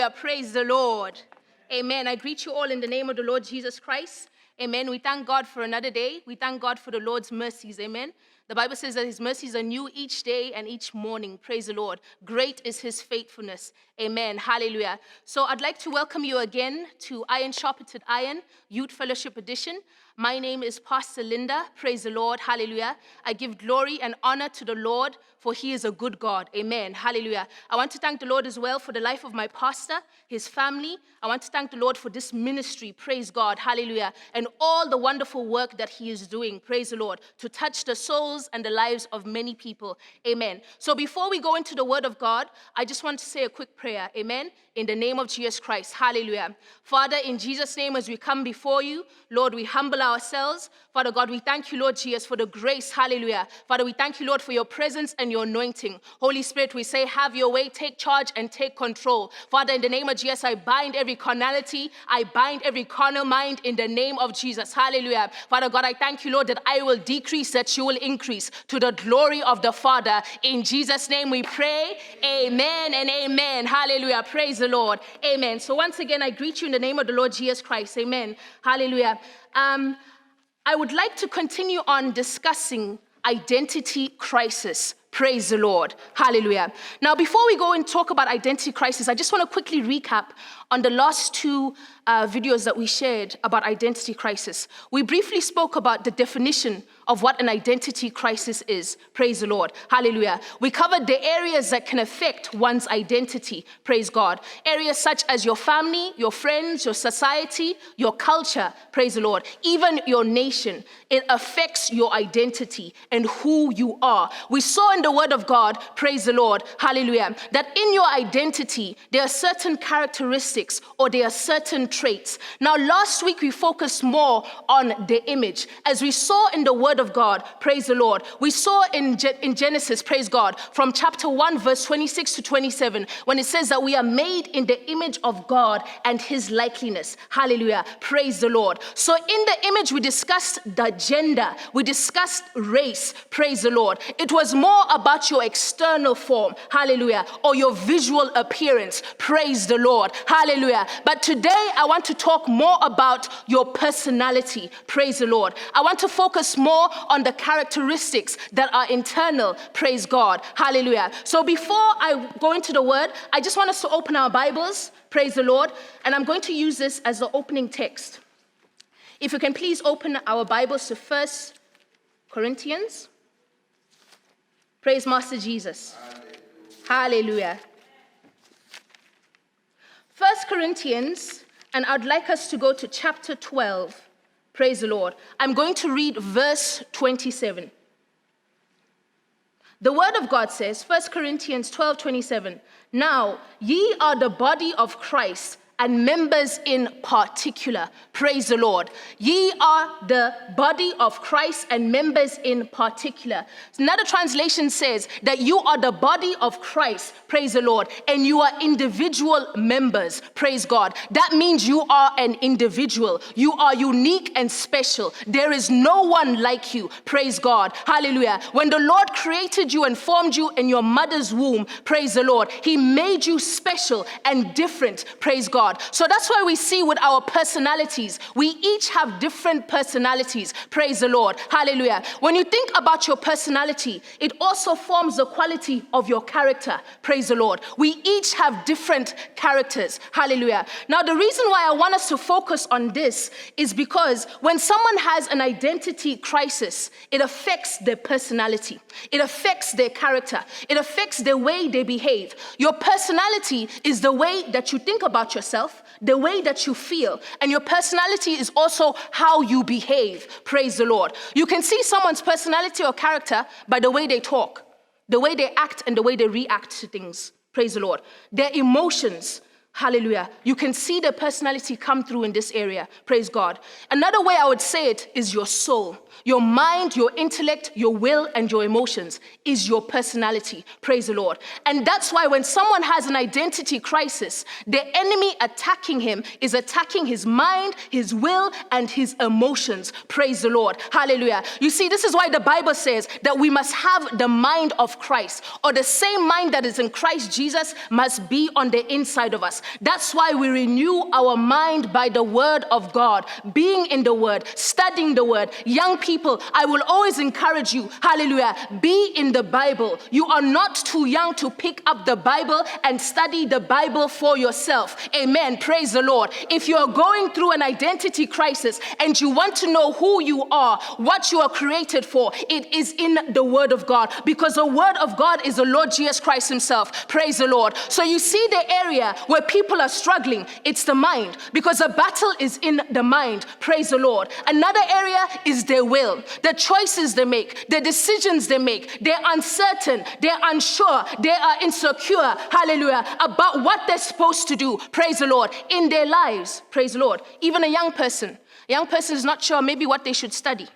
Hallelujah. Praise the Lord. Amen. I greet you all in the name of the Lord Jesus Christ. Amen. We thank God for another day. We thank God for the Lord's mercies. Amen. The Bible says that his mercies are new each day and each morning. Praise the Lord. Great is his faithfulness. Amen. Hallelujah. So I'd like to welcome you again to Iron Sharpened Iron, Youth Fellowship Edition. My name is Pastor Linda. Praise the Lord. Hallelujah. I give glory and honor to the Lord, for he is a good God. Amen. Hallelujah. I want to thank the Lord as well for the life of my pastor, his family. I want to thank the Lord for this ministry. Praise God. Hallelujah. And all the wonderful work that he is doing. Praise the Lord. To touch the souls and the lives of many people. Amen. So before we go into the word of God, I just want to say a quick prayer. Amen. In the name of Jesus Christ. Hallelujah. Father, in Jesus' name, as we come before you, Lord, we humble ourselves. Father God, we thank you, Lord Jesus, for the grace. Hallelujah. Father, we thank you, Lord, for your presence and your anointing. Holy Spirit, we say, have your way, take charge and take control. Father, in the name of Jesus, I bind every carnality. I bind every carnal mind in the name of Jesus. Hallelujah. Father God, I thank you, Lord, that I will decrease, that you will increase to the glory of the Father. In Jesus' name we pray. Amen and amen. Hallelujah. Praise the Lord. Amen. So once again, I greet you in the name of the Lord Jesus Christ. Amen. Hallelujah. I would like to continue on discussing identity crisis. Praise the Lord. Hallelujah. Now, before we go and talk about identity crisis, I just want to quickly recap on the last two videos that we shared about identity crisis. We briefly spoke about the definition of what an identity crisis is. Praise the Lord. Hallelujah. We covered the areas that can affect one's identity. Praise God. Areas such as your family, your friends, your society, your culture. Praise the Lord. Even your nation. It affects your identity and who you are. We saw in the Word of God, praise the Lord, hallelujah, that in your identity, there are certain characteristics or there are certain traits. Now, last week, we focused more on the image. As we saw in the Word of God, praise the Lord, we saw in Genesis, praise God, from chapter 1, verse 26 to 27, when it says that we are made in the image of God and his likeness. Hallelujah. Praise the Lord. So in the image, we discussed the gender. We discussed race. Praise the Lord. It was more about your external form. Hallelujah. Or your visual appearance. Praise the Lord. Hallelujah. But today, I want to talk more about your personality. Praise the Lord. I want to focus more on the characteristics that are internal. Praise God. Hallelujah. So before I go into the word, I just want us to open our Bibles. Praise the Lord. And I'm going to use this as the opening text. If you can please open our Bibles to 1 Corinthians. Praise Master Jesus. Hallelujah. 1 Corinthians, and I'd like us to go to chapter 12. Praise the Lord. I'm going to read verse 27. The word of God says, 1 Corinthians 12:27, now ye are the body of Christ and members in particular. Praise the Lord. Ye are the body of Christ and members in particular. Another translation says that you are the body of Christ, praise the Lord, and you are individual members, praise God. That means you are an individual. You are unique and special. There is no one like you, praise God. Hallelujah. When the Lord created you and formed you in your mother's womb, praise the Lord, he made you special and different, praise God. So that's why we see with our personalities, we each have different personalities. Praise the Lord. Hallelujah. When you think about your personality, it also forms the quality of your character. Praise the Lord. We each have different characters. Hallelujah. Now, the reason why I want us to focus on this is because when someone has an identity crisis, it affects their personality. It affects their character. It affects the way they behave. Your personality is the way that you think about yourself, the way that you feel, and your personality is also how you behave. Praise the Lord. You can see someone's personality or character by the way they talk, the way they act, and the way they react to things. Praise the Lord. Their emotions. Hallelujah. You can see their personality come through in this area. Praise God. Another way I would say it is your soul. Your mind, your intellect, your will, and your emotions is your personality. Praise the Lord. And that's why when someone has an identity crisis, the enemy attacking him is attacking his mind, his will, and his emotions. Praise the Lord. Hallelujah. You see, this is why the Bible says that we must have the mind of Christ, or the same mind that is in Christ Jesus must be on the inside of us. us. That's why we renew our mind by the word of God, being in the word, studying the word. Young people, I will always encourage you, hallelujah, be in the Bible. You are not too young to pick up the Bible and study the Bible for yourself. Amen. Praise the Lord. If you are going through an identity crisis and you want to know who you are, what you are created for, it is in the word of God, because the word of God is the Lord Jesus Christ himself. Praise the Lord. So you see the area where people are struggling, it's the mind, because the battle is in the mind. Praise the Lord. Another area is their will, the choices they make, the decisions they make. They're uncertain, they're unsure, they are insecure, hallelujah, about what they're supposed to do. Praise the Lord. In their lives, praise the Lord. Even a young person is not sure maybe what they should study.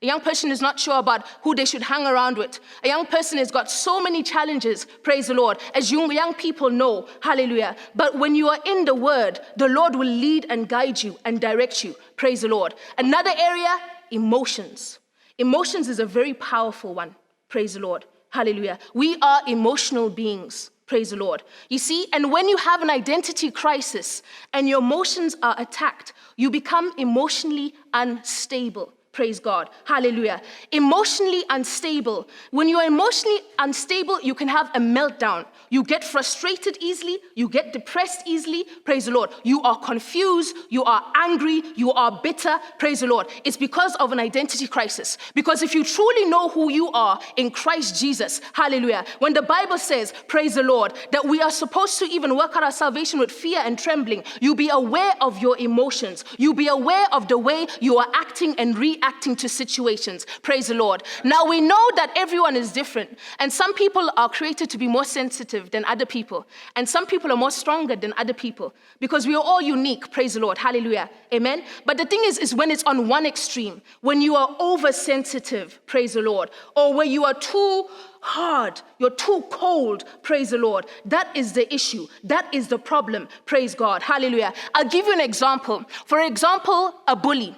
A young person is not sure about who they should hang around with. A young person has got so many challenges, praise the Lord, as young people know, hallelujah. But when you are in the word, the Lord will lead and guide you and direct you, praise the Lord. Another area, emotions. Emotions is a very powerful one, praise the Lord, hallelujah. We are emotional beings, praise the Lord. You see, and when you have an identity crisis and your emotions are attacked, you become emotionally unstable. Praise God. Hallelujah. Emotionally unstable. When you are emotionally unstable, you can have a meltdown. You get frustrated easily. You get depressed easily. Praise the Lord. You are confused. You are angry. You are bitter. Praise the Lord. It's because of an identity crisis. Because if you truly know who you are in Christ Jesus, hallelujah, when the Bible says, praise the Lord, that we are supposed to even work out our salvation with fear and trembling, you be aware of your emotions. You be aware of the way you are acting and reacting to situations. Praise the Lord. Now we know that everyone is different, and some people are created to be more sensitive than other people, and some people are more stronger than other people, because we are all unique. Praise the Lord. Hallelujah. Amen. But the thing is when it's on one extreme, when you are oversensitive, praise the Lord, or where you are too hard, you're too cold, praise the Lord. That is the issue. That is the problem. Praise God. Hallelujah. I'll give you an example. For example, a bully.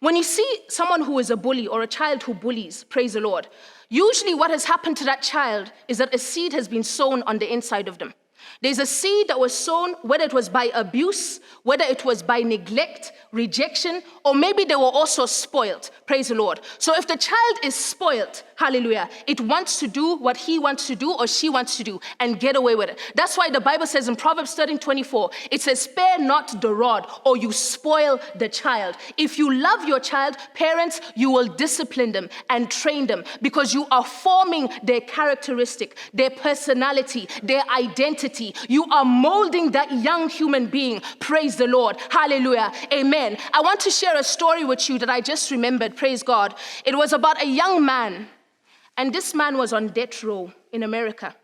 When you see someone who is a bully or a child who bullies, praise the Lord, usually what has happened to that child is that a seed has been sown on the inside of them. There's a seed that was sown, whether it was by abuse, whether it was by neglect, rejection, or maybe they were also spoiled. Praise the Lord. So if the child is spoiled, hallelujah, it wants to do what he wants to do or she wants to do and get away with it. That's why the Bible says in Proverbs 13:24, it says, spare not the rod or you spoil the child. If you love your child, parents, you will discipline them and train them, because you are forming their characteristic, their personality, their identity. You are molding that young human being. Praise the Lord. Hallelujah. Amen. I want to share a story with you that I just remembered. Praise God. It was about a young man, and this man was on death row in America.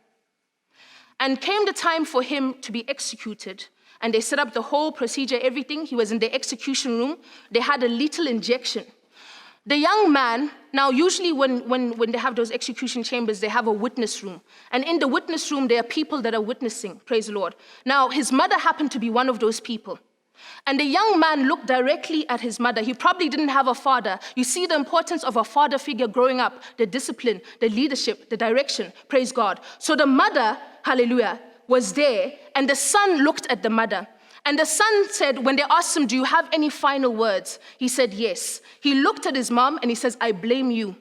And came the time for him to be executed. And they set up the whole procedure, everything. He was in the execution room. They had a lethal injection. The young man, now usually when they have those execution chambers, they have a witness room. And in the witness room, there are people that are witnessing, praise the Lord. Now, his mother happened to be one of those people. And the young man looked directly at his mother. He probably didn't have a father. You see the importance of a father figure growing up, the discipline, the leadership, the direction, praise God. So the mother, hallelujah, was there, and the son looked at the mother. And the son said, when they asked him, do you have any final words? He said, yes. He looked at his mom and he says, I blame you.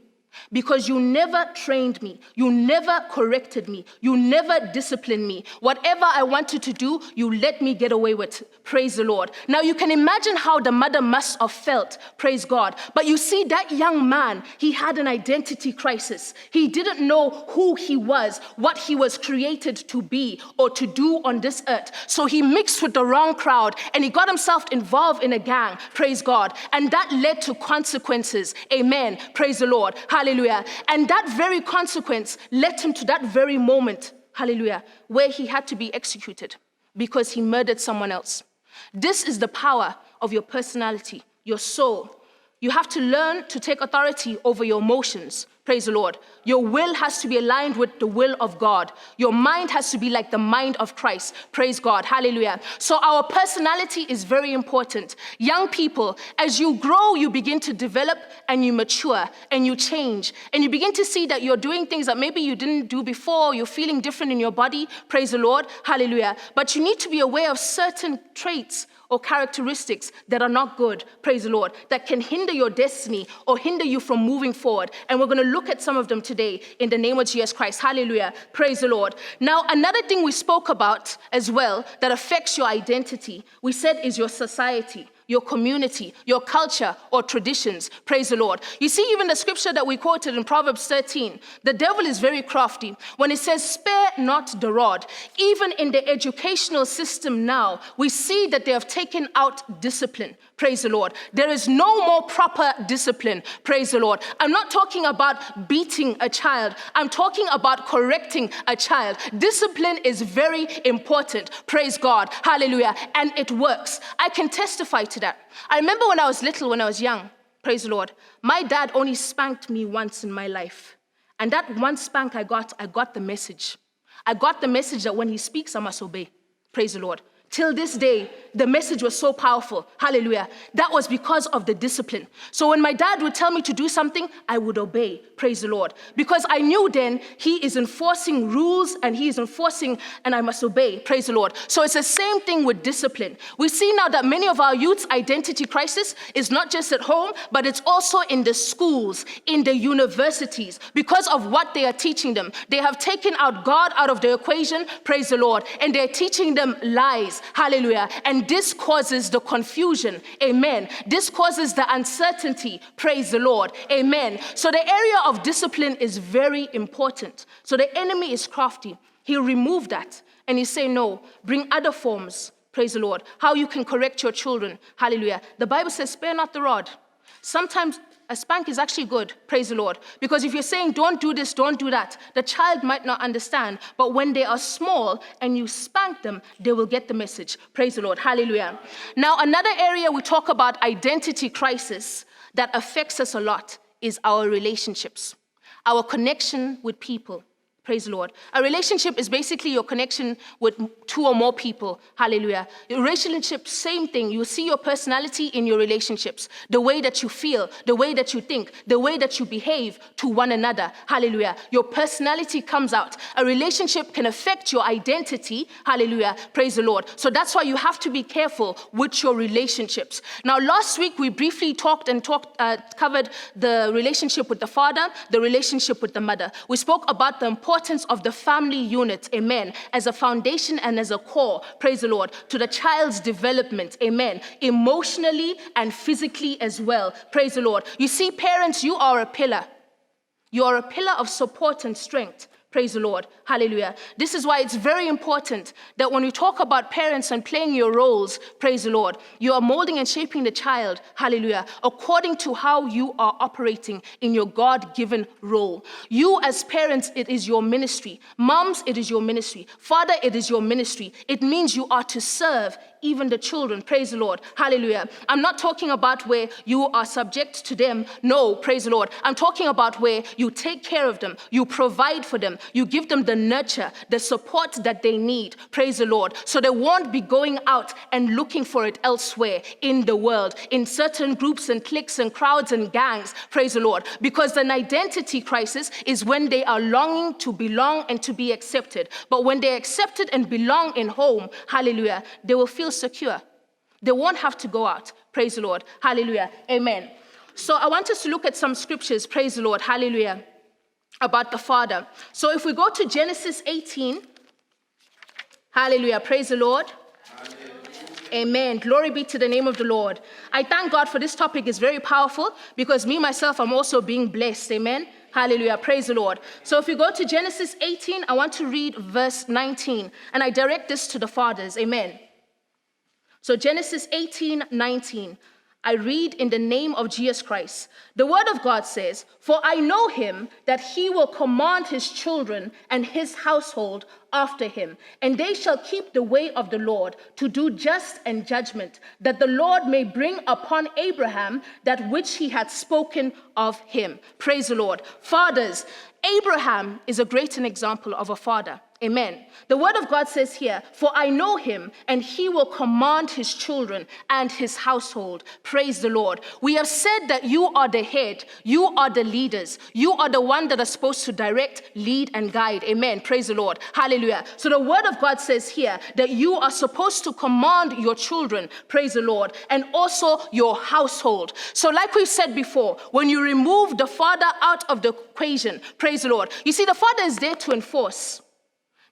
Because you never trained me, you never corrected me, you never disciplined me. Whatever I wanted to do, you let me get away with. Praise the Lord. Now you can imagine how the mother must have felt. Praise God. But you see, that young man, he had an identity crisis. He didn't know who he was, what he was created to be or to do on this earth. So he mixed with the wrong crowd and he got himself involved in a gang. Praise God. And that led to consequences. Amen. Praise the Lord. Hallelujah. And that very consequence led him to that very moment, hallelujah, where he had to be executed because he murdered someone else. This is the power of your personality, your soul, You have to learn to take authority over your emotions. Praise the Lord. Your will has to be aligned with the will of God. Your mind has to be like the mind of Christ. Praise God. Hallelujah. So our personality is very important. Young people, as you grow, you begin to develop and you mature and you change. And you begin to see that you're doing things that maybe you didn't do before. You're feeling different in your body. Praise the Lord. Hallelujah. But you need to be aware of certain traits or characteristics that are not good, praise the Lord, that can hinder your destiny or hinder you from moving forward. And we're going to look at some of them today in the name of Jesus Christ. Hallelujah. Praise the Lord. Now, another thing we spoke about as well that affects your identity, we said is your society, your community, your culture, or traditions. Praise the Lord. You see, even the scripture that we quoted in Proverbs 13, the devil is very crafty. When it says, spare not the rod, even in the educational system now, we see that they have taken out discipline. Praise the Lord. There is no more proper discipline. Praise the Lord. I'm not talking about beating a child. I'm talking about correcting a child. Discipline is very important. Praise God. Hallelujah. And it works. I can testify to that. I remember when I was little, when I was young, praise the Lord, my dad only spanked me once in my life. And that one spank I got the message. I got the message that when he speaks, I must obey. Praise the Lord. Till this day, the message was so powerful. Hallelujah. That was because of the discipline. So when my dad would tell me to do something, I would obey. Praise the Lord. Because I knew then he is enforcing rules and he is enforcing and I must obey. Praise the Lord. So it's the same thing with discipline. We see now that many of our youth's identity crisis is not just at home, but it's also in the schools, in the universities, because of what they are teaching them. They have taken out God out of the equation. Praise the Lord. And they're teaching them lies. Hallelujah. And this causes the confusion. Amen. This causes the uncertainty. Praise the Lord. Amen. So the area of discipline is very important. So the enemy is crafty. He'll remove that and he'll say, no, bring other forms. Praise the Lord. How you can correct your children. Hallelujah. The Bible says, spare not the rod. Sometimes a spank is actually good, praise the Lord. Because if you're saying, don't do this, don't do that, the child might not understand. But when they are small and you spank them, they will get the message. Praise the Lord, hallelujah. Now, another area we talk about identity crisis that affects us a lot is our relationships, our connection with people. Praise the Lord. A relationship is basically your connection with two or more people. Hallelujah. Your relationship, same thing. You see your personality in your relationships. The way that you feel, the way that you think, the way that you behave to one another. Hallelujah. Your personality comes out. A relationship can affect your identity. Hallelujah. Praise the Lord. So that's why you have to be careful with your relationships. Now, last week we briefly covered the relationship with the father, the relationship with the mother. We spoke about the importance of the family unit, amen, as a foundation and as a core, praise the Lord, to the child's development, amen, emotionally and physically as well, praise the Lord. You see, parents, you are a pillar. You are a pillar of support and strength. Praise the Lord. Hallelujah. This is why it's very important that when we talk about parents and playing your roles, praise the Lord, you are molding and shaping the child, hallelujah, according to how you are operating in your God-given role. You as parents, it is your ministry. Moms, it is your ministry. Father, it is your ministry. It means you are to serve even the children. Praise the Lord. Hallelujah. I'm not talking about where you are subject to them. No, praise the Lord. I'm talking about where you take care of them. You provide for them. You give them the nurture, the support that they need. Praise the Lord. So they won't be going out and looking for it elsewhere in the world, in certain groups and cliques and crowds and gangs. Praise the Lord. Because an identity crisis is when they are longing to belong and to be accepted. But when they're accepted and belong in home, hallelujah, they will feel secure. They won't have to go out. Praise the Lord. Hallelujah. Amen. So I want us to look at some scriptures. Praise the Lord. Hallelujah. About the Father. So if we go to Genesis 18, hallelujah. Praise the Lord. Hallelujah. Amen. Glory be to the name of the Lord. I thank God for this topic. It's very powerful because me, myself, I'm also being blessed. Amen. Hallelujah. Praise the Lord. So if you go to Genesis 18, I want to read verse 19. And I direct this to the fathers. Amen. So Genesis 18:19. I read in the name of Jesus Christ. The word of God says, "For I know him, that he will command his children and his household after him, and they shall keep the way of the Lord to do just and judgment, that the Lord may bring upon Abraham that which he had spoken of him." Praise the Lord. Fathers, Abraham is a great example of a father. Amen. The word of God says here, "For I know him, and he will command his children and his household." Praise the Lord. We have said that you are the head, you are the leaders, you are the one that are supposed to direct, lead, and guide. Amen. Praise the Lord. Hallelujah. So the word of God says here that you are supposed to command your children, praise the Lord, and also your household. So like we've said before, when you remove the father out of the equation, praise the Lord, you see the father is there to enforce.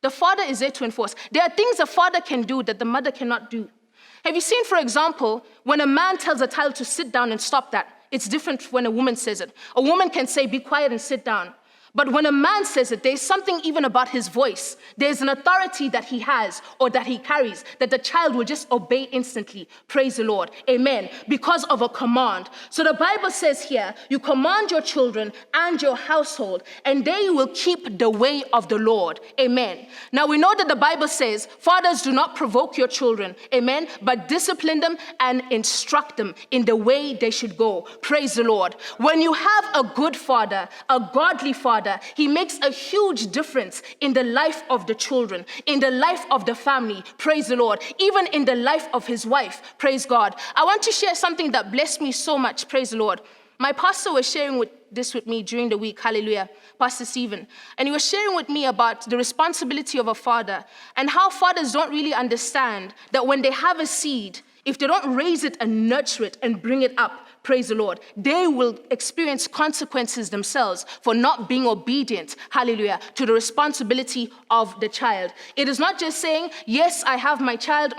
The father is there to enforce. There are things the father can do that the mother cannot do. Have you seen, for example, when a man tells a child to sit down and stop that? It's different when a woman says it. A woman can say, "Be quiet and sit down." But when a man says it, there's something even about his voice. There's an authority that he has or that he carries that the child will just obey instantly. Praise the Lord. Amen. Because of a command. So the Bible says here, you command your children and your household, and they will keep the way of the Lord. Amen. Now we know that the Bible says, fathers, do not provoke your children. Amen. But discipline them and instruct them in the way they should go. Praise the Lord. When you have a good father, a godly father, he makes a huge difference in the life of the children, in the life of the family, praise the Lord, even in the life of his wife, praise God. I want to share something that blessed me so much, praise the Lord. My pastor was sharing this with me during the week, hallelujah, Pastor Stephen. And he was sharing with me about the responsibility of a father and how fathers don't really understand that when they have a seed, if they don't raise it and nurture it and bring it up, praise the Lord, they will experience consequences themselves for not being obedient, hallelujah, to the responsibility of the child. It is not just saying, yes, I have my child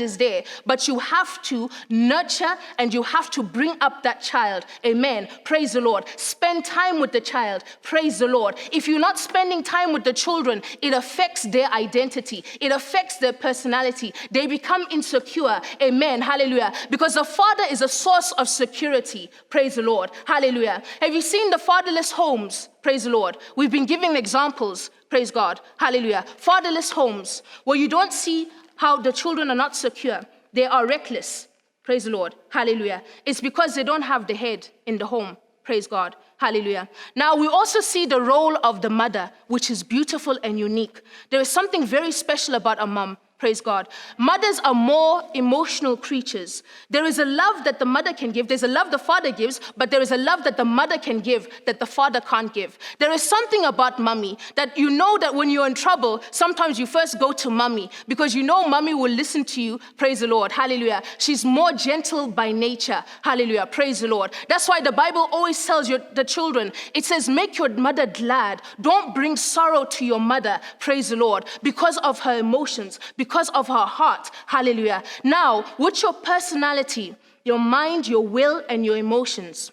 is there, but you have to nurture and you have to bring up that child. Amen. Praise the Lord. Spend time with the child. Praise the Lord. If you're not spending time with the children, it affects their identity. It affects their personality. They become insecure. Amen. Hallelujah. Because the father is a source of security. Praise the Lord. Hallelujah. Have you seen the fatherless homes? Praise the Lord. We've been giving examples. Praise God. Hallelujah. Fatherless homes where you don't see how the children are not secure. They are reckless. Praise the Lord. Hallelujah. It's because they don't have the head in the home. Praise God. Hallelujah. Now we also see the role of the mother, which is beautiful and unique. There is something very special about a mom. Praise God. Mothers are more emotional creatures. There is a love that the mother can give. There's a love the father gives, but there is a love that the mother can give that the father can't give. There is something about mommy that you know that when you're in trouble, sometimes you first go to mommy because you know mommy will listen to you. Praise the Lord. Hallelujah. She's more gentle by nature. Hallelujah. Praise the Lord. That's why the Bible always tells the children, it says, make your mother glad. Don't bring sorrow to your mother. Praise the Lord. Because of her emotions, because of her heart. Hallelujah. Now, with your personality, your mind, your will, and your emotions,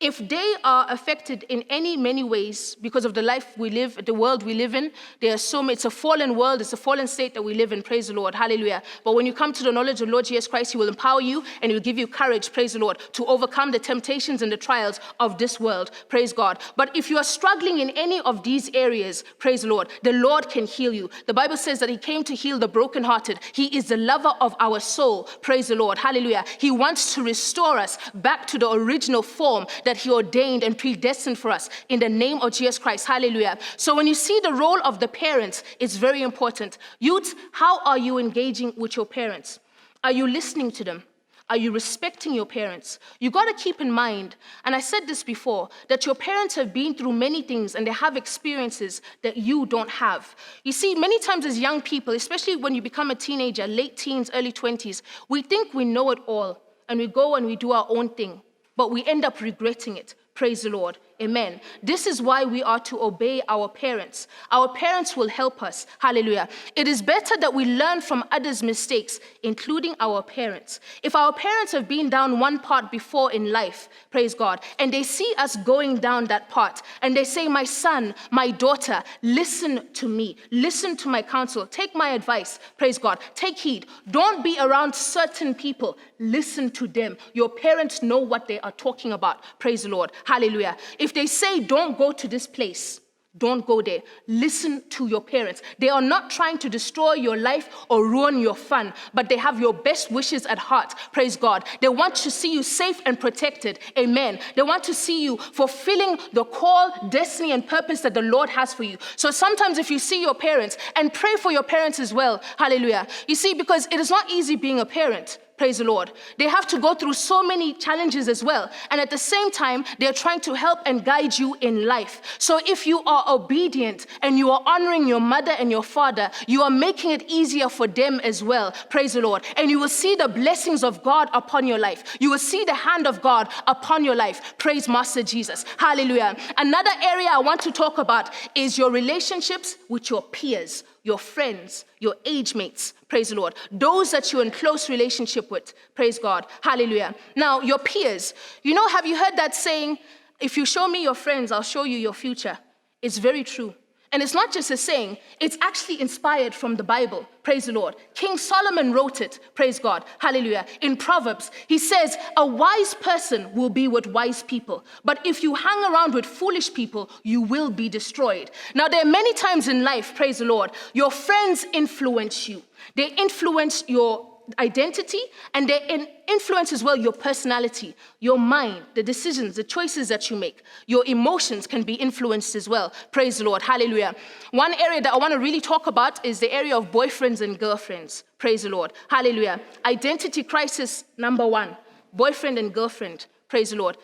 if they are affected in many ways because of the life we live, the world we live in, it's a fallen world, it's a fallen state that we live in, praise the Lord, hallelujah. But when you come to the knowledge of the Lord Jesus Christ, he will empower you and he will give you courage, praise the Lord, to overcome the temptations and the trials of this world, praise God. But if you are struggling in any of these areas, praise the Lord can heal you. The Bible says that he came to heal the brokenhearted. He is the lover of our soul, praise the Lord, hallelujah. He wants to restore us back to the original form that he ordained and predestined for us in the name of Jesus Christ. Hallelujah. So when you see the role of the parents, it's very important. Youth, how are you engaging with your parents? Are you listening to them? Are you respecting your parents? You got to keep in mind, and I said this before, that your parents have been through many things and they have experiences that you don't have. You see, many times as young people, especially when you become a teenager, late teens, early 20s, we think we know it all and we go and we do our own thing. But we end up regretting it. Praise the Lord. Amen. This is why we are to obey our parents. Our parents will help us. Hallelujah. It is better that we learn from others' mistakes, including our parents. If our parents have been down one path before in life, praise God, and they see us going down that path, and they say, my son, my daughter, listen to me. Listen to my counsel. Take my advice. Praise God. Take heed. Don't be around certain people. Listen to them. Your parents know what they are talking about. Praise the Lord. Hallelujah. If they say, don't go to this place, don't go there. Listen to your parents. They are not trying to destroy your life or ruin your fun, but they have your best wishes at heart. Praise God. They want to see you safe and protected. Amen. They want to see you fulfilling the call, destiny, and purpose that the Lord has for you. So sometimes if you see your parents, and pray for your parents as well. Hallelujah. You see, because it is not easy being a parent. Praise the Lord. They have to go through so many challenges as well. And at the same time, they're trying to help and guide you in life. So if you are obedient and you are honoring your mother and your father, you are making it easier for them as well. Praise the Lord. And you will see the blessings of God upon your life. You will see the hand of God upon your life. Praise Master Jesus. Hallelujah. Another area I want to talk about is your relationships with your peers, your friends, your age mates, praise the Lord. Those that you're in close relationship with, praise God, hallelujah. Now, your peers, have you heard that saying, if you show me your friends, I'll show you your future? It's very true. And it's not just a saying, it's actually inspired from the Bible, praise the Lord. King Solomon wrote it, praise God, hallelujah. In Proverbs, he says, a wise person will be with wise people, but if you hang around with foolish people, you will be destroyed. Now, there are many times in life, praise the Lord, your friends influence you. They influence your identity, and they influence as well your personality, your mind, the decisions, the choices that you make. Your emotions can be influenced as well. Praise the Lord. Hallelujah. One area that I want to really talk about is the area of boyfriends and girlfriends. Praise the Lord. Hallelujah. Identity crisis number 1, boyfriend and girlfriend. Praise the Lord.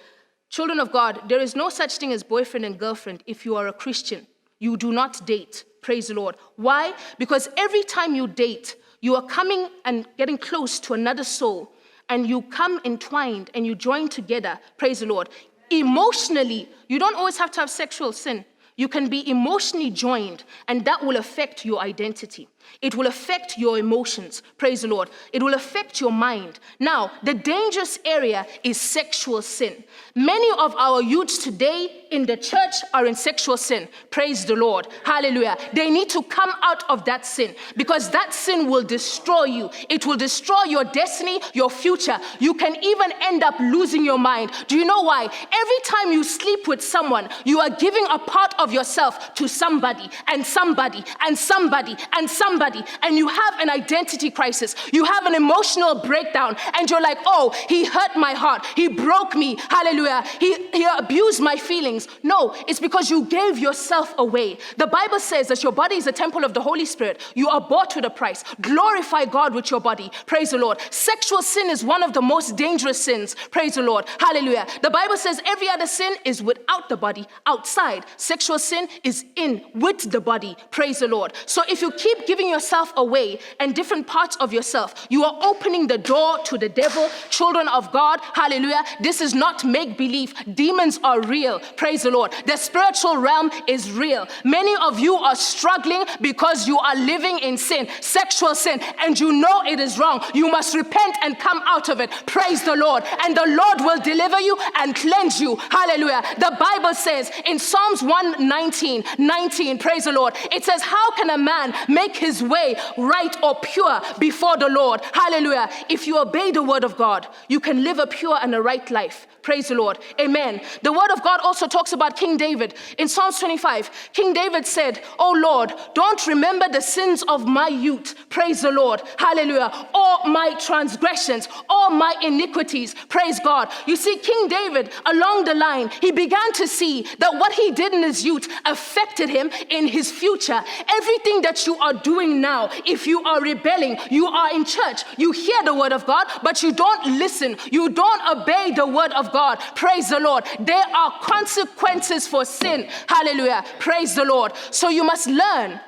Children of God, there is no such thing as boyfriend and girlfriend if you are a Christian. You do not date. Praise the Lord. Why? Because every time you date, you are coming and getting close to another soul, and you come entwined and you join together, praise the Lord. Emotionally, you don't always have to have sexual sin. You can be emotionally joined, and that will affect your identity. It will affect your emotions, praise the Lord. It will affect your mind. Now, the dangerous area is sexual sin. Many of our youths today in the church are in sexual sin. Praise the Lord. Hallelujah. They need to come out of that sin, because that sin will destroy you. It will destroy your destiny, your future. You can even end up losing your mind. Do you know why? Every time you sleep with someone, you are giving a part of yourself to somebody and somebody and somebody and somebody. And you have an identity crisis. You have an emotional breakdown, and you're like, oh, he hurt my heart. He broke me. Hallelujah. He abused my feelings. No, it's because you gave yourself away. The Bible says that your body is a temple of the Holy Spirit. You are bought with a price. Glorify God with your body. Praise the Lord. Sexual sin is one of the most dangerous sins. Praise the Lord. Hallelujah. The Bible says every other sin is without the body, outside. Sexual sin is in with the body. Praise the Lord. So if you keep giving yourself away and different parts of yourself, you are opening the door to the devil. Children of God, hallelujah. This is not make-believe. Demons are real. Praise the Lord. The spiritual realm is real. Many of you are struggling because you are living in sin, sexual sin, and you know it is wrong. You must repent and come out of it. Praise the Lord. And the Lord will deliver you and cleanse you. Hallelujah. The Bible says in Psalms 119, praise the Lord, it says, how can a man make his way right or pure before the Lord? Hallelujah. If you obey the word of God, you can live a pure and a right life. Praise the Lord. Amen. The word of God also talks about King David. In Psalms 25, King David said, oh Lord, don't remember the sins of my youth. Praise the Lord. Hallelujah. Or my transgressions, or my iniquities. Praise God. You see, King David, along the line, he began to see that what he did in his youth affected him in his future. Everything that you are doing now, if you are rebelling, you are in church, you hear the word of God, but you don't listen, you don't obey the word of God. Praise the Lord. There are consequences for sin. Hallelujah. Praise the Lord. So you must learn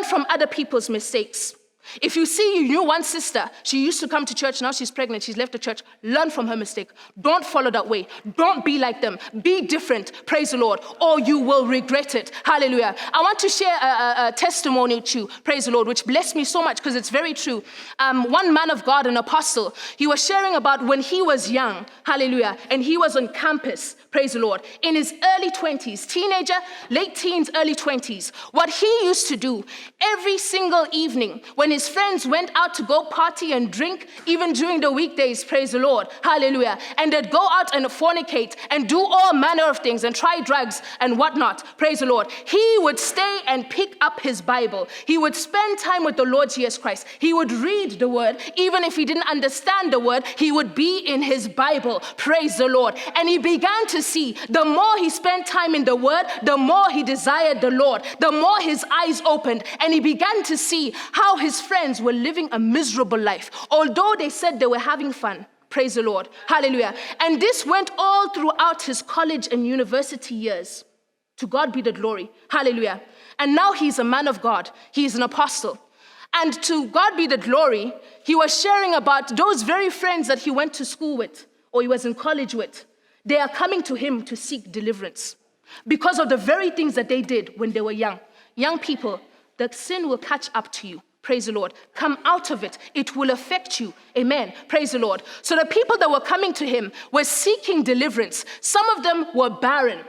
from other people's mistakes. If you see, you knew one sister, she used to come to church, now she's pregnant, she's left the church, learn from her mistake. Don't follow that way. Don't be like them. Be different, praise the Lord, or you will regret it. Hallelujah. I want to share a testimony with you, praise the Lord, which blessed me so much because it's very true. One man of God, an apostle, he was sharing about when he was young, hallelujah, and he was on campus, praise the Lord, in his early 20s, teenager, late teens, early 20s. What he used to do every single evening when his friends went out to go party and drink, even during the weekdays, praise the Lord, hallelujah, and they'd go out and fornicate and do all manner of things and try drugs and whatnot, praise the Lord. He would stay and pick up his Bible. He would spend time with the Lord Jesus Christ. He would read the word. Even if he didn't understand the word, he would be in his Bible, praise the Lord. And he began to see, the more he spent time in the word, the more he desired the Lord, the more his eyes opened, and he began to see how his friends were living a miserable life, although they said they were having fun. Praise the Lord. Hallelujah. And this went all throughout his college and university years. To God be the glory. Hallelujah. And now he's a man of God. He is an apostle. And to God be the glory, he was sharing about those very friends that he went to school with, or he was in college with. They are coming to him to seek deliverance because of the very things that they did when they were young. Young people, the sin will catch up to you. Praise the Lord. Come out of it. It will affect you. Amen. Praise the Lord. So the people that were coming to him were seeking deliverance. Some of them were barren.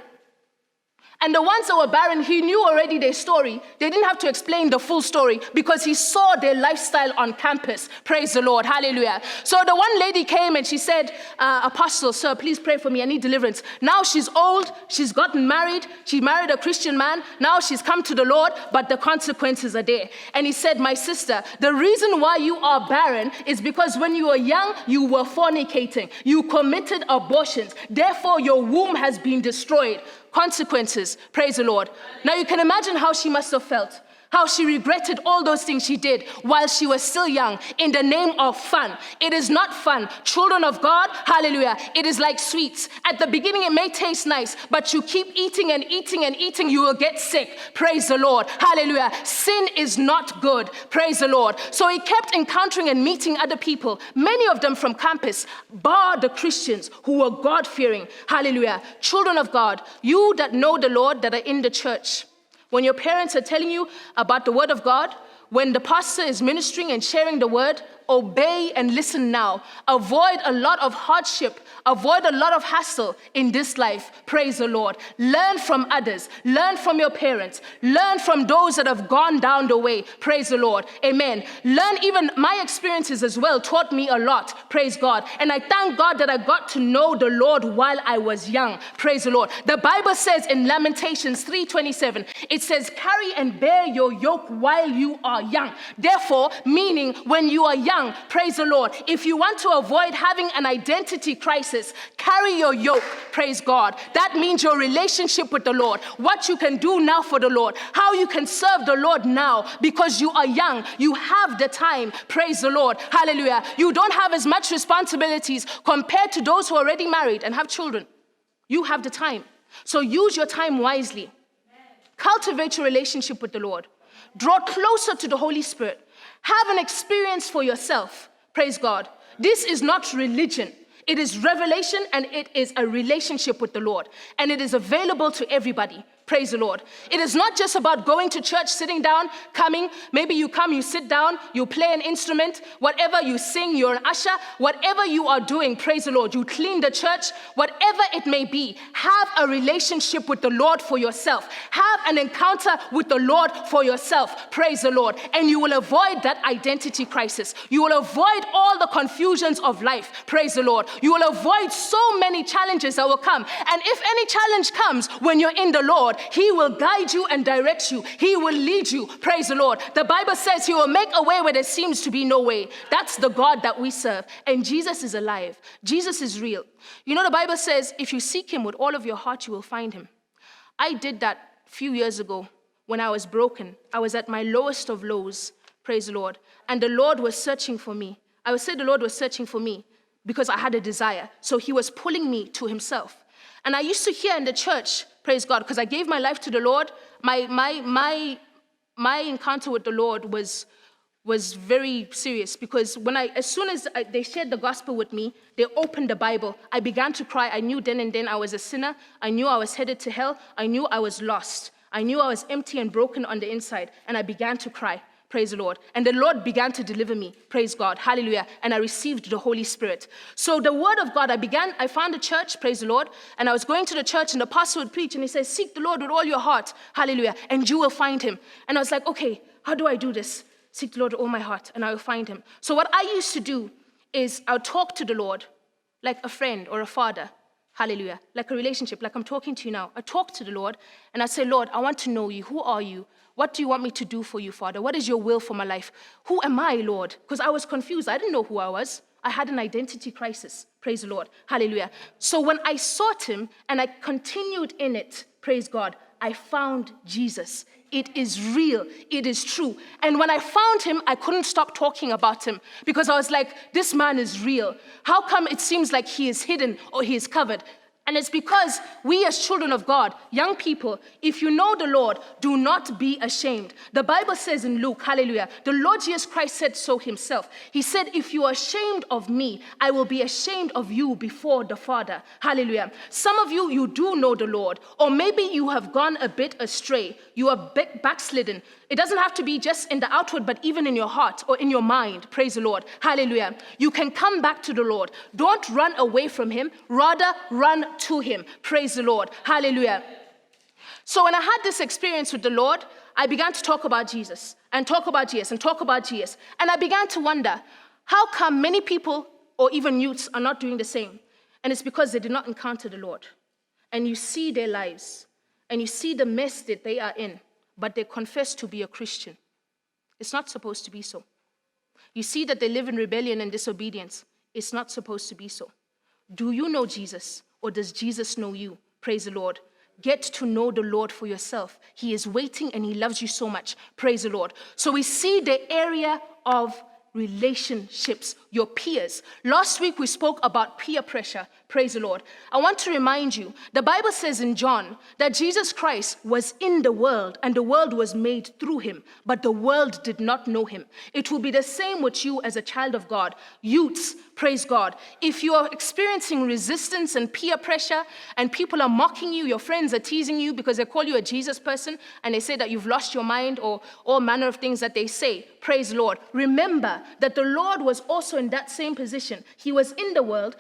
And the ones that were barren, he knew already their story. They didn't have to explain the full story because he saw their lifestyle on campus. Praise the Lord. Hallelujah. So the one lady came and she said, Apostle, sir, please pray for me. I need deliverance. Now she's old. She's gotten married. She married a Christian man. Now she's come to the Lord, but the consequences are there. And he said, my sister, the reason why you are barren is because when you were young, you were fornicating. You committed abortions. Therefore, your womb has been destroyed. Consequences, praise the Lord. Now you can imagine how she must have felt, how she regretted all those things she did while she was still young in the name of fun. It is not fun. Children of God, hallelujah, it is like sweets. At the beginning it may taste nice, but you keep eating and eating and eating, you will get sick. Praise the Lord, hallelujah. Sin is not good, praise the Lord. So he kept encountering and meeting other people, many of them from campus, bar the Christians who were God-fearing, hallelujah. Children of God, you that know the Lord that are in the church, when your parents are telling you about the word of God, when the pastor is ministering and sharing the word, obey and listen now. Avoid a lot of hardship. Avoid a lot of hassle in this life. Praise the Lord. Learn from others. Learn from your parents. Learn from those that have gone down the way. Praise the Lord. Amen. Learn, even my experiences as well taught me a lot. Praise God. And I thank God that I got to know the Lord while I was young. Praise the Lord. The Bible says in Lamentations 3:27, it says, carry and bear your yoke while you are young. Therefore, meaning when you are young, praise the Lord. If you want to avoid having an identity crisis, carry your yoke, praise God. That means your relationship with the Lord, what you can do now for the Lord, how you can serve the Lord now because you are young. You have the time, praise the Lord. Hallelujah. You don't have as much responsibilities compared to those who are already married and have children. You have the time. So use your time wisely. Cultivate your relationship with the Lord. Draw closer to the Holy Spirit. Have an experience for yourself. Praise God. This is not religion. It is revelation and it is a relationship with the Lord. And it is available to everybody. Praise the Lord. It is not just about going to church, sitting down, coming. Maybe you come, you sit down, you play an instrument, whatever you sing, you're an usher, whatever you are doing, praise the Lord. You clean the church, whatever it may be. Have a relationship with the Lord for yourself. Have an encounter with the Lord for yourself. Praise the Lord. And you will avoid that identity crisis. You will avoid all the confusions of life. Praise the Lord. You will avoid so many challenges that will come. And if any challenge comes when you're in the Lord, He will guide you and direct you. He will lead you. Praise the Lord. The Bible says He will make a way where there seems to be no way. That's the God that we serve. And Jesus is alive. Jesus is real. You know, the Bible says if you seek Him with all of your heart, you will find Him. I did that a few years ago when I was broken. I was at my lowest of lows. Praise the Lord. And the Lord was searching for me. I would say the Lord was searching for me because I had a desire. So He was pulling me to Himself. And I used to hear in the church, praise God, because I gave my life to the Lord. My encounter with the Lord was was very serious because as soon as they shared the gospel with me, they opened the Bible. I began to cry. I knew then and then I was a sinner. I knew I was headed to hell. I knew I was lost. I knew I was empty and broken on the inside, and I began to cry. Praise the Lord. And the Lord began to deliver me. Praise God. Hallelujah. And I received the Holy Spirit. So the word of God, I found a church, praise the Lord, and I was going to the church and the pastor would preach and he says, seek the Lord with all your heart. Hallelujah. And you will find him. And I was like, okay, how do I do this? Seek the Lord with all my heart and I will find him. So what I used to do is I would talk to the Lord like a friend or a father. Hallelujah. Like a relationship, like I'm talking to you now. I talk to the Lord and I say, Lord, I want to know you. Who are you? What do you want me to do for you, Father? What is your will for my life? Who am I, Lord? Because I was confused. I didn't know who I was. I had an identity crisis. Praise the Lord. Hallelujah. So when I sought him and I continued in it, praise God, I found Jesus. It is real. It is true. And when I found him, I couldn't stop talking about him because I was like, this man is real. How come it seems like he is hidden or he is covered? And it's because we as children of God, young people, if you know the Lord, do not be ashamed. The Bible says in Luke, hallelujah, the Lord Jesus Christ said so himself. He said, if you are ashamed of me, I will be ashamed of you before the Father. Hallelujah. Some of you, you do know the Lord, or maybe you have gone a bit astray. You are backslidden. It doesn't have to be just in the outward, but even in your heart or in your mind. Praise the Lord. Hallelujah. You can come back to the Lord. Don't run away from him. Rather, run to him. Praise the Lord. Hallelujah. So when I had this experience with the Lord, I began to talk about Jesus and talk about Jesus and talk about Jesus. And I began to wonder, how come many people or even youths are not doing the same? And it's because they did not encounter the Lord. And you see their lives and you see the mess that they are in, but they confess to be a Christian. It's not supposed to be so. You see that they live in rebellion and disobedience. It's not supposed to be so. Do you know Jesus, or does Jesus know you? Praise the Lord. Get to know the Lord for yourself. He is waiting and he loves you so much. Praise the Lord. So we see the area of relationships, your peers. Last week we spoke about peer pressure. Praise the Lord. I want to remind you, the Bible says in John that Jesus Christ was in the world and the world was made through him, but the world did not know him. It will be the same with you as a child of God. Youths, praise God. If you are experiencing resistance and peer pressure and people are mocking you, your friends are teasing you because they call you a Jesus person and they say that you've lost your mind or all manner of things that they say, praise the Lord. Remember that the Lord was also in that same position. He was in the world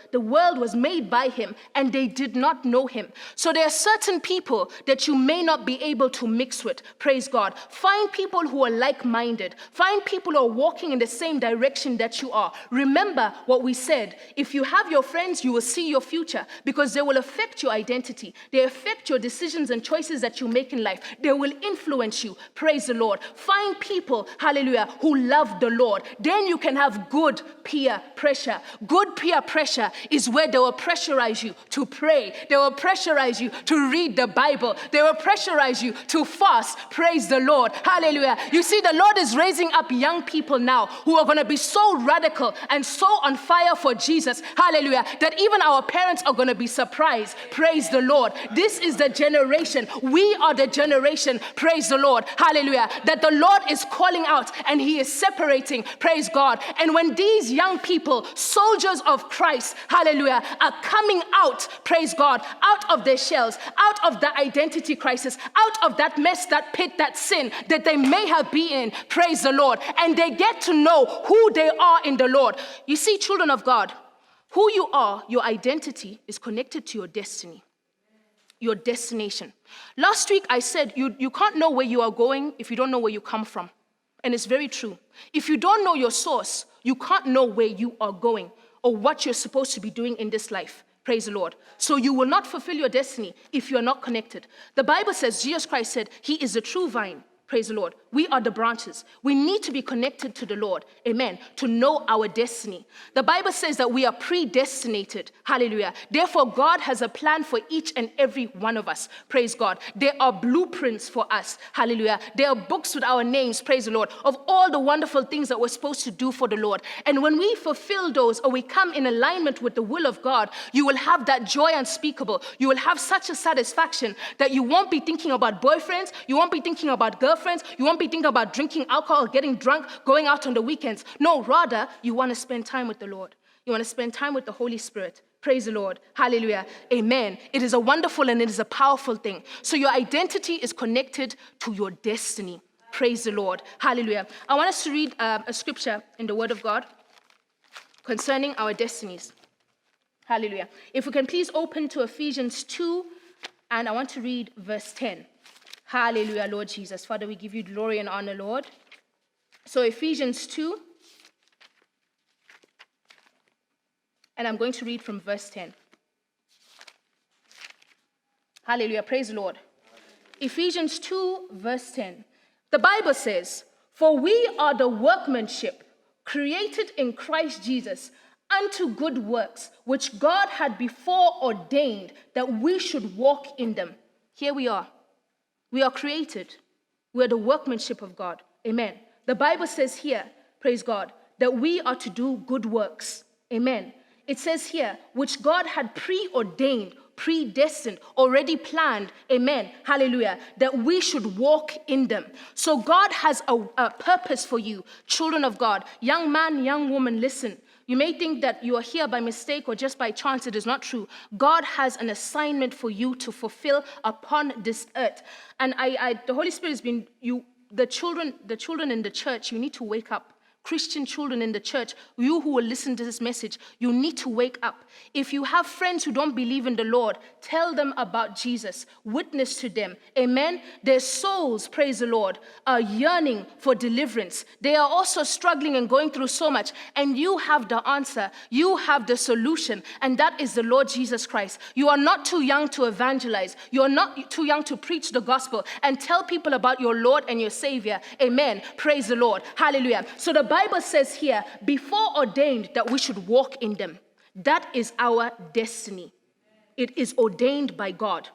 was made by him, and they did not know him. So there are certain people that you may not be able to mix with. Praise God. Find people who are like-minded. Find people who are walking in the same direction that you are. Remember what we said. If you have your friends, you will see your future because they will affect your identity. They affect your decisions and choices that you make in life. They will influence you. Praise the Lord. Find people, hallelujah, who love the Lord. Then you can have good peer pressure. Good peer pressure is where they will pressurize you to pray. They will pressurize you to read the Bible. They will pressurize you to fast. Praise the Lord. Hallelujah. You see, the Lord is raising up young people now who are going to be so radical and so on fire for Jesus. Hallelujah. That even our parents are going to be surprised. Praise the Lord. This is the generation. We are the generation. Praise the Lord. Hallelujah. That the Lord is calling out and he is separating. Praise God. And when these young people, soldiers of Christ, hallelujah, are coming out, praise God, out of their shells, out of the identity crisis, out of that mess, that pit, that sin that they may have been in, praise the Lord, and they get to know who they are in the Lord. You see, children of God, who you are, your identity is connected to your destiny, your destination. Last week I said you can't know where you are going if you don't know where you come from. And it's very true. If you don't know your source, you can't know where you are going or what you're supposed to be doing in this life. Praise the Lord. So you will not fulfill your destiny if you're not connected. The Bible says, Jesus Christ said, he is the true vine. Praise the Lord. We are the branches. We need to be connected to the Lord. Amen. To know our destiny. The Bible says that we are predestinated. Hallelujah. Therefore, God has a plan for each and every one of us. Praise God. There are blueprints for us. Hallelujah. There are books with our names. Praise the Lord. Of all the wonderful things that we're supposed to do for the Lord. And when we fulfill those or we come in alignment with the will of God, you will have that joy unspeakable. You will have such a satisfaction that you won't be thinking about boyfriends. You won't be thinking about girlfriends. girlfriends. You won't be thinking about drinking alcohol, getting drunk, going out on the weekends. No, rather, you want to spend time with the Lord. You want to spend time with the Holy Spirit. Praise the Lord. Hallelujah. Amen. It is a wonderful and it is a powerful thing. So your identity is connected to your destiny. Praise the Lord. Hallelujah. I want us to read a scripture in the Word of God concerning our destinies. Hallelujah. If we can please open to Ephesians 2, and I want to read verse 10. Hallelujah, Lord Jesus. Father, we give you glory and honor, Lord. So Ephesians 2, and I'm going to read from verse 10. Hallelujah. Praise the Lord. Ephesians 2, verse 10. The Bible says, "For we are the workmanship, created in Christ Jesus, unto good works, which God had before ordained that we should walk in them." Here we are. We are created. We are the workmanship of God. Amen. The Bible says here, praise God, that we are to do good works. Amen. It says here, which God had preordained, predestined, already planned, amen, hallelujah, that we should walk in them. So God has a purpose for you, children of God. Young man, young woman, listen. You may think that you are here by mistake or just by chance. It is not true. God has an assignment for you to fulfill upon this earth. And the Holy Spirit has been, the children in the church, you need to wake up. Christian children in the church, you who will listen to this message, you need to wake up. If you have friends who don't believe in the Lord, tell them about Jesus. Witness to them. Amen. Their souls, praise the Lord, are yearning for deliverance. They are also struggling and going through so much. And you have the answer. You have the solution. And that is the Lord Jesus Christ. You are not too young to evangelize. You are not too young to preach the gospel and tell people about your Lord and your Savior. Amen. Praise the Lord. Hallelujah. So the Bible says here, before ordained that we should walk in them. That is our destiny. It is ordained by God.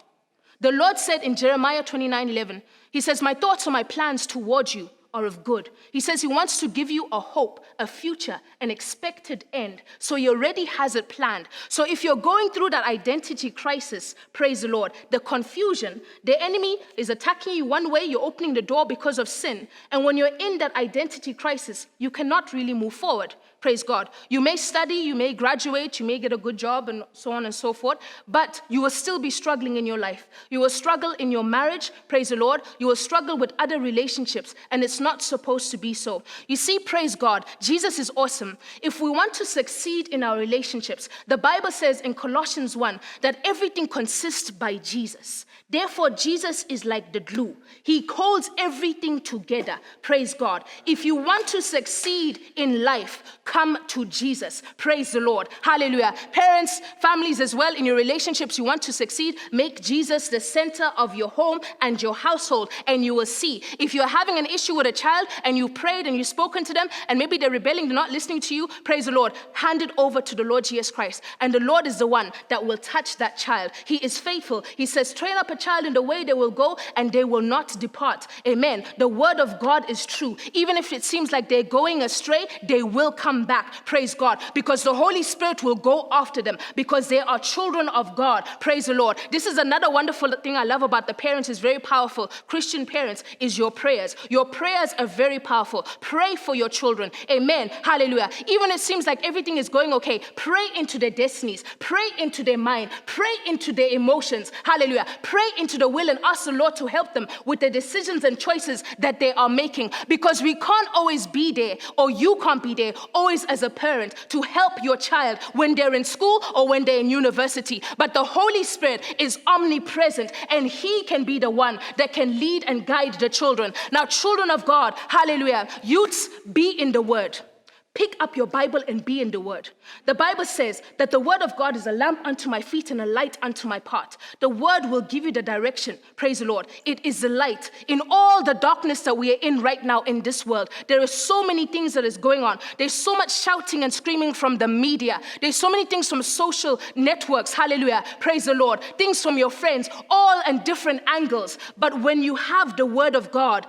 The Lord said in Jeremiah 29:11, he says, "My thoughts and my plans towards you are of good." He says he wants to give you a hope, a future, an expected end. So he already has it planned. So if you're going through that identity crisis, praise the Lord, the confusion, the enemy is attacking you one way, you're opening the door because of sin. And when you're in that identity crisis, you cannot really move forward. Praise God. You may study, you may graduate, you may get a good job and so on and so forth, but you will still be struggling in your life. You will struggle in your marriage, praise the Lord. You will struggle with other relationships, and it's not supposed to be so. You see, praise God, Jesus is awesome. If we want to succeed in our relationships, the Bible says in Colossians 1 that everything consists by Jesus. Therefore, Jesus is like the glue. He holds everything together. Praise God. If you want to succeed in life, come to Jesus. Praise the Lord. Hallelujah. Parents, families as well, in your relationships, you want to succeed, make Jesus the center of your home and your household, and you will see. If you're having an issue with a child and you prayed and you've spoken to them, and maybe they're rebelling, they're not listening to you, praise the Lord. Hand it over to the Lord Jesus Christ. And the Lord is the one that will touch that child. He is faithful. He says, train up a child in the way they will go, and they will not depart. Amen. The word of God is true. Even if it seems like they're going astray, they will come back. Praise God. Because the Holy Spirit will go after them, because they are children of God. Praise the Lord. This is another wonderful thing I love about the parents. Is very powerful. Christian parents is your prayers. Your prayers are very powerful. Pray for your children. Amen. Hallelujah. Even it seems like everything is going okay, pray into their destinies. Pray into their mind. Pray into their emotions. Hallelujah. Pray into the will and ask the Lord to help them with the decisions and choices that they are making, because we can't always be there, or you can't be there always as a parent to help your child when they're in school or when they're in university. But the Holy Spirit is omnipresent, and he can be the one that can lead and guide the children. Now, children of God, hallelujah, youths, be in the word. Pick up your Bible and be in the word. The Bible says that the word of God is a lamp unto my feet and a light unto my path. The word will give you the direction. Praise the Lord. It is the light. In all the darkness that we are in right now in this world, there are so many things that is going on. There's so much shouting and screaming from the media. There's so many things from social networks. Hallelujah. Praise the Lord. Things from your friends, all in different angles. But when you have the word of God,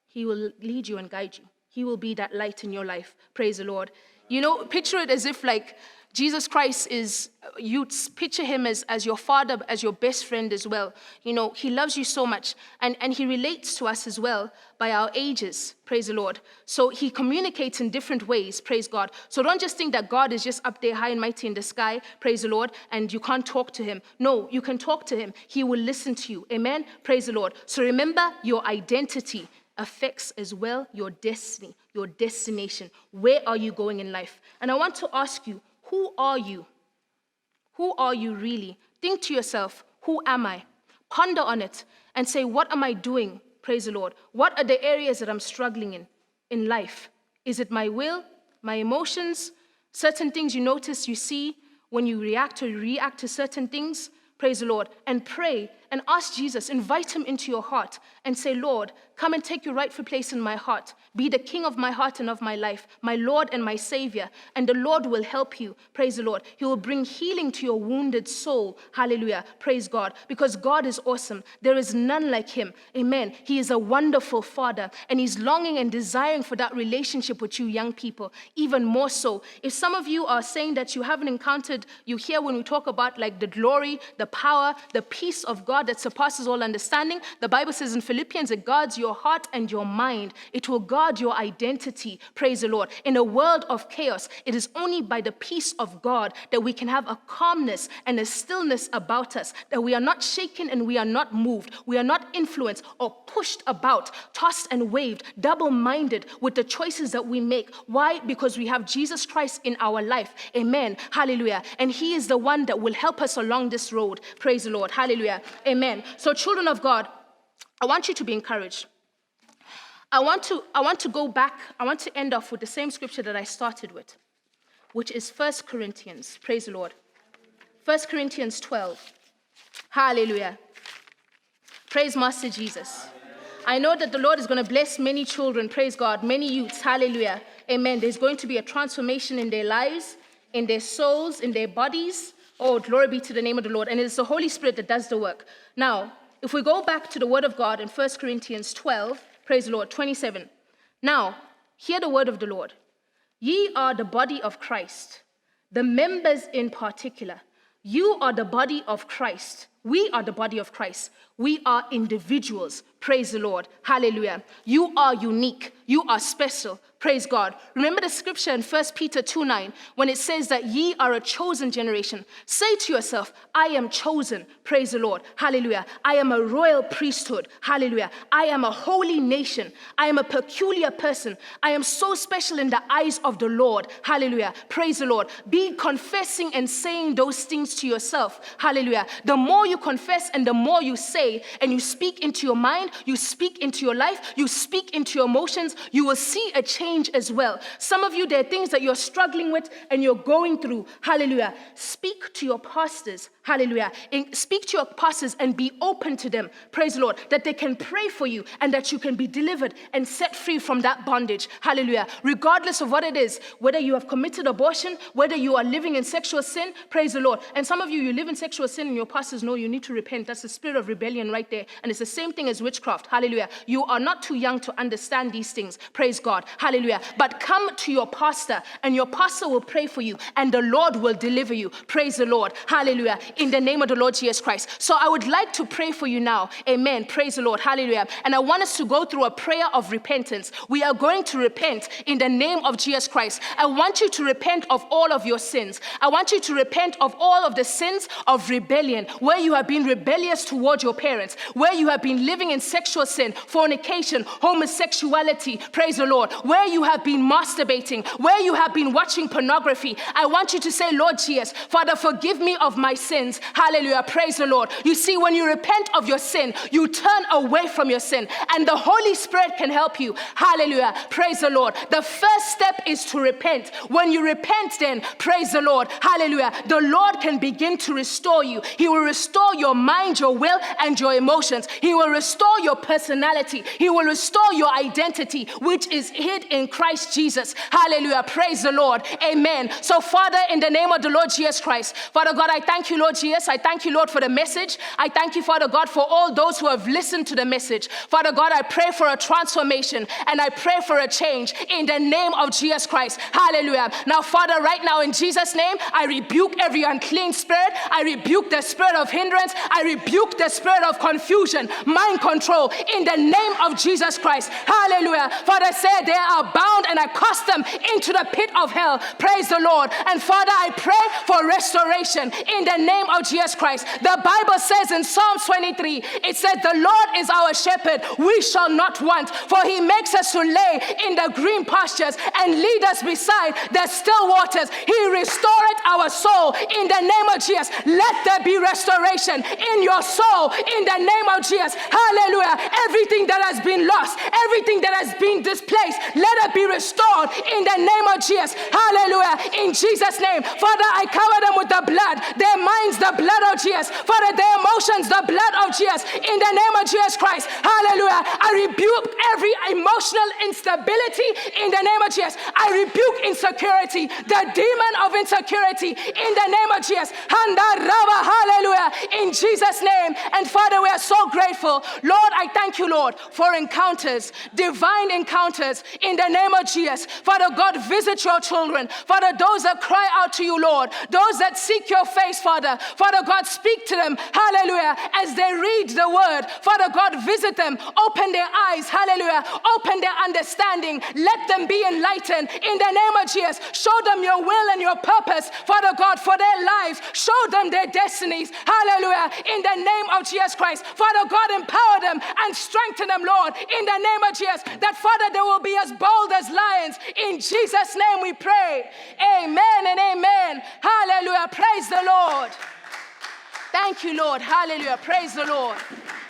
he will lead you and guide you. He will be that light in your life. Praise the Lord. You know, picture it as if like Jesus Christ is, you picture him as your father, as your best friend as well. You know, he loves you so much. And he relates to us as well by our ages, praise the Lord. So he communicates in different ways, praise God. So don't just think that God is just up there high and mighty in the sky, praise the Lord, and you can't talk to him. No, you can talk to him. He will listen to you, amen, praise the Lord. So remember, your identity affects as well your destiny, your destination. Where are you going in life? And I want to ask you, who are you? Who are you really? Think to yourself, who am I? Ponder on it and say, what am I doing? Praise the Lord. What are the areas that I'm struggling in life? Is it my will, my emotions, certain things you notice, you see when you react to certain things? Praise the Lord. And pray and ask Jesus, invite him into your heart and say, Lord, come and take your rightful place in my heart. Be the king of my heart and of my life, my Lord and my Savior. And the Lord will help you. Praise the Lord. He will bring healing to your wounded soul. Hallelujah. Praise God. Because God is awesome. There is none like him. Amen. He is a wonderful Father. And he's longing and desiring for that relationship with you young people. Even more so. If some of you are saying that you haven't encountered, you hear when we talk about like the glory, the power, the peace of God that surpasses all understanding. The Bible says in Philippians, it guards your heart and your mind. It will guard your identity. Praise the Lord. In a world of chaos, it is only by the peace of God that we can have a calmness and a stillness about us, that we are not shaken and we are not moved. We are not influenced or pushed about, tossed and waved, double-minded with the choices that we make. Why? Because we have Jesus Christ in our life. Amen. Hallelujah. And he is the one that will help us along this road. Praise the Lord. Hallelujah. Amen. So children of God, I want you to be encouraged. I want to go back. I want to end off with the same scripture that I started with, which is 1 Corinthians. Praise the Lord. 1 Corinthians 12. Hallelujah. Praise Master Jesus. I know that the Lord is going to bless many children. Praise God. Many youths. Hallelujah. Amen. There's going to be a transformation in their lives, in their souls, in their bodies. Oh, glory be to the name of the Lord. And it's the Holy Spirit that does the work. Now, if we go back to the word of God in 1 Corinthians 12, praise the Lord, 27. Now, hear the word of the Lord. Ye are the body of Christ, the members in particular. You are the body of Christ. We are the body of Christ. We are individuals. Praise the Lord. Hallelujah. You are unique. You are special. Praise God. Remember the scripture in 1 Peter 2:9 when it says that ye are a chosen generation. Say to yourself, I am chosen. Praise the Lord. Hallelujah. I am a royal priesthood. Hallelujah. I am a holy nation. I am a peculiar person. I am so special in the eyes of the Lord. Hallelujah. Praise the Lord. Be confessing and saying those things to yourself. Hallelujah. The more you confess and the more you say and you speak into your mind, you speak into your life, you speak into your emotions, you will see a change as well. Some of you, there are things that you're struggling with and you're going through. Hallelujah. Speak to your pastors. Hallelujah. And speak to your pastors and be open to them. Praise the Lord. That they can pray for you and that you can be delivered and set free from that bondage. Hallelujah. Regardless of what it is, whether you have committed abortion, whether you are living in sexual sin, praise the Lord. And some of you live in sexual sin and your pastors know you need to repent. That's the spirit of rebellion right there. And it's the same thing as witchcraft. Hallelujah. You are not too young to understand these things. Praise God. Hallelujah. But come to your pastor and your pastor will pray for you and the Lord will deliver you. Praise the Lord. Hallelujah. In the name of the Lord Jesus Christ. So I would like to pray for you now. Amen. Praise the Lord. Hallelujah. And I want us to go through a prayer of repentance. We are going to repent in the name of Jesus Christ. I want you to repent of all of your sins. I want you to repent of all of the sins of rebellion, where you have been rebellious towards your parents, where you have been living in sexual sin, fornication, homosexuality, praise the Lord, where you have been masturbating, where you have been watching pornography. I want you to say, Lord Jesus, Father, forgive me of my sins. Hallelujah. Praise the Lord. You see, when you repent of your sin, you turn away from your sin and the Holy Spirit can help you. Hallelujah. Praise the Lord. The first step is to repent. When you repent, then praise the Lord. Hallelujah. The Lord can begin to restore you. He will restore restore your mind, your will, and your emotions. He will restore your personality. He will restore your identity, which is hid in Christ Jesus. Hallelujah. Praise the Lord. Amen. So, Father, in the name of the Lord Jesus Christ, Father God, I thank you, Lord Jesus. I thank you, Lord, for the message. I thank you, Father God, for all those who have listened to the message. Father God, I pray for a transformation and I pray for a change in the name of Jesus Christ. Hallelujah. Now, Father, right now in Jesus' name, I rebuke every unclean spirit. I rebuke the spirit of hindrance. I rebuke the spirit of confusion, mind control, in the name of Jesus Christ. Hallelujah. Father said they are bound and I cast them into the pit of hell. Praise the Lord. And Father, I pray for restoration in the name of Jesus Christ. The Bible says in Psalms 23, it says, the Lord is our shepherd, we shall not want, for he makes us to lay in the green pastures and lead us beside the still waters. He restored our soul in the name of Jesus. Let there be restoration in your soul in the name of Jesus. Hallelujah. Everything that has been lost, everything that has been displaced, let it be restored in the name of Jesus. Hallelujah. In Jesus' name. Father, I cover them with the blood, their minds, the blood of Jesus. Father, their emotions, the blood of Jesus. In the name of Jesus Christ. Hallelujah. I rebuke every emotional instability in the name of Jesus. I rebuke insecurity, the demon of insecurity in the name of Jesus. Hallelujah. In Jesus' name. And Father, we are so grateful. Lord, I thank you, Lord, for encounters, divine encounters in the name of Jesus. Father God, visit your children. Father, those that cry out to you, Lord, those that seek your face, Father. Father God, speak to them. Hallelujah. As they read the word, Father God, visit them. Open their eyes. Hallelujah. Open their understanding. Let them be enlightened in the name of Jesus. Show them your will and your purpose, Father God, for their lives. Show them their destinies. Hallelujah. In the name of Jesus Christ. Father God, empower them and strengthen them, Lord, in the name of Jesus, that Father, they will be as bold as lions. In Jesus' name we pray. Amen and amen. Hallelujah. Praise the Lord. Thank you, Lord. Hallelujah. Praise the Lord.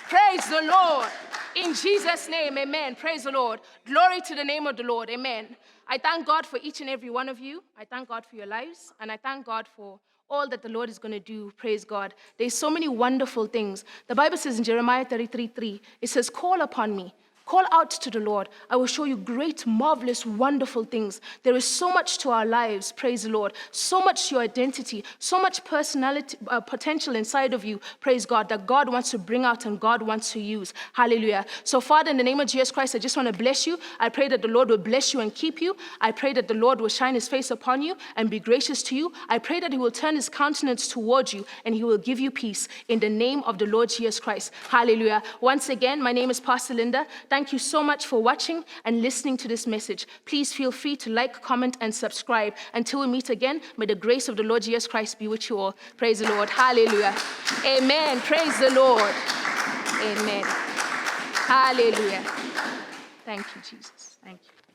Praise the Lord. In Jesus' name, amen. Praise the Lord. Glory to the name of the Lord. Amen. I thank God for each and every one of you. I thank God for your lives. And I thank God for all that the Lord is going to do. Praise God. There's so many wonderful things. The Bible says in Jeremiah 33:3, it says, call upon me. Call out to the Lord. I will show you great, marvelous, wonderful things. There is so much to our lives, praise the Lord. So much to your identity, so much personality, potential inside of you, praise God, that God wants to bring out and God wants to use. Hallelujah. So Father, in the name of Jesus Christ, I just want to bless you. I pray that the Lord will bless you and keep you. I pray that the Lord will shine his face upon you and be gracious to you. I pray that he will turn his countenance towards you and he will give you peace in the name of the Lord Jesus Christ. Hallelujah. Once again, my name is Pastor Linda. Thank you so much for watching and listening to this message. Please feel free to like, comment, and subscribe. Until we meet again, may the grace of the Lord Jesus Christ be with you all. Praise the Lord. Hallelujah. Amen. Praise the Lord. Amen. Hallelujah. Thank you, Jesus. Thank you.